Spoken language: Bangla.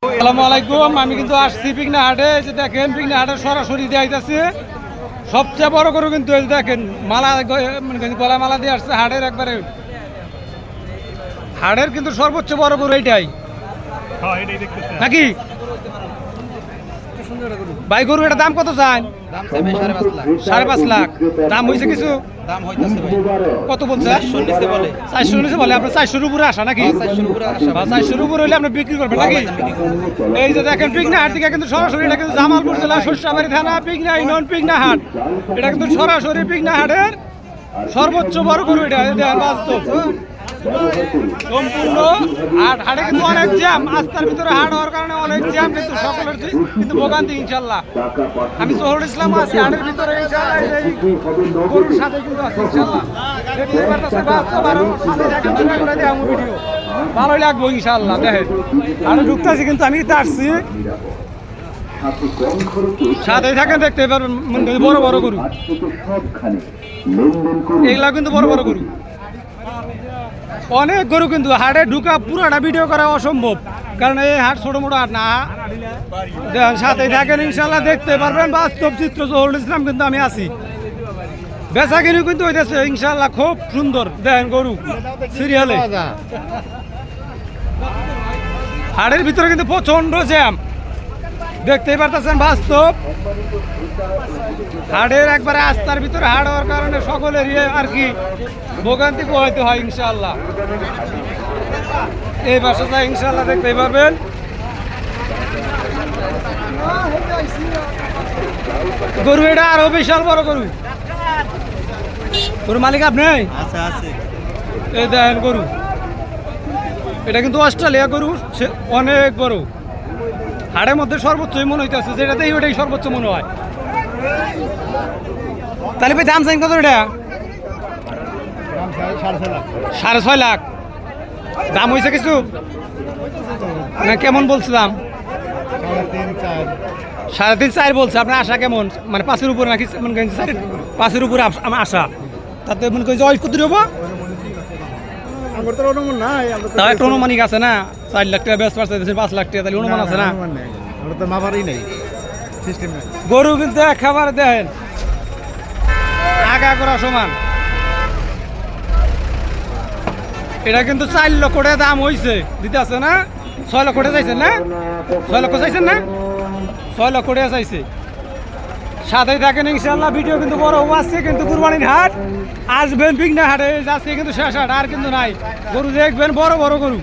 আসসালামু আলাইকুম। আমি কিন্তু আসছি পিকনা হাটে। যে দেখেন পিকনা হাটে সরাসরি দিয়ে আইতাছে সবচেয়ে বড় গরু, কিন্তু এই দেখেন মালা গলা মালা দিয়ে আসছে হাটের একবারে। হাটের কিন্তু সর্বোচ্চ বড় গরু এইটাই নাকি ভাই? গরু এটা দাম কত চান? 5.5 লাখ। দাম হয়েছে কিছু? কত বলছে? 400 বলে। আপনার 400-র উপরে আসা নাকি? 400-র উপরে হলে আপনি বিক্রি করবেন নাকি? এই যে দেখেন পিকনা হাট থেকে কিন্তু সরাসরি, এটা কিন্তু জামালপুর জেলা শস্যাবাড়ি থানা পিকনা ইউনিয়ন পিকনা হাট। এটা কিন্তু সরাসরি পিকনা হাটের সর্বোচ্চ বড় গরু এটা। দেখেন বাস্তব সম্পূর্ণ হাটে কিন্তু অনেক জ্যাম। রাস্তার ভিতরে হাট হওয়ার কারণে অনেক জ্যাম, কিন্তু সকলের কিন্তু ভোগান্তি ইনশাল্লাহ। আমি জহুরুল ইসলাম আছি হাটের ভিতরে ইনশাল্লাহ। এই গরুর সাথে কিন্তু আছি ইনশাল্লাহ। ভালোই লাগবে ইনশাল্লাহ। দেখেন আরো ঢুকতেছি, কিন্তু আমি তো আসছি সাথে থাকেন, দেখতে পারবেন বড় বড় গরু। এগুলা কিন্তু বড় বড় গরু, অনেক গরু। কিন্তু হাটে ঢুকা পুরাটা ভিডিও করা অসম্ভব, কারণ এই হাট ছোট মোটো হাট না। সাথে থাকেন ইনশাল্লাহ, দেখতে পারবেন বাস্তব চিত্র। জহুরুল ইসলাম কিন্তু আমি আছি। বেচা কিনি কিন্তু হইতেছে ইনশাল্লাহ খুব সুন্দর। দেখেন গরু সিরিয়ালে। হাটের ভিতরে কিন্তু প্রচন্ড জ্যাম, দেখতেই পারতেছেন বাস্তব। হাটের একবারে রাস্তার ভিতরে হাট হওয়ার কারণে সকলের আর কি ভোগান্তি পোহাইতে হয় ইনশাল্লাহ। এই বাসাটা ইনশাল্লাহ দেখতেই পারবেন। গরু এটা আরো বিশাল বড় গরু। গরু মালিক আপনি? এই দেখেন গরু, এটা কিন্তু অস্ট্রেলিয়া গরু, অনেক বড়। হাড়ের মধ্যে সর্বোচ্চই মনে হইতেছে, যেটাতেই ওটাই সর্বোচ্চ মনে হয়। তাহলে ভাই দাম চাই কত? এটা 6.5 লাখ। দাম হয়েছে কিছু না? কেমন বলছে দাম? 3.5 4 বলছে। আপনার আশা কেমন? মানে 5-এর উপরে নাকি? 5-এর উপরে আমার আশা। তাতে মনে করি জয় কত হবো? তাও একটা অনুমানিক আছে না? 4 লাখ টাকা বেশ পারছে, 5 লাখ টাকা, তাহলে অনুমান আছে না? গরু কিন্তু একেবারে দেখেন আগা করা সমান। এটা কিন্তু 4 লক্ষ টাকা দাম হয়েছে, দিতে আছে না? 6 লক্ষ টাকা চাইছেন না? 6 লক্ষ চাইছেন না? 6 লক্ষ টাকা চাইছে। সাথেই থাকেন ইনশাল্লাহ। ভিডিও কিন্তু বড় আছে, কিন্তু কুরবানির হাট আসবেন পিকনা হাটে। যাচ্ছে কিন্তু শেষ হাট, আর কিন্তু নাই। গরু দেখবেন বড় বড় গরু।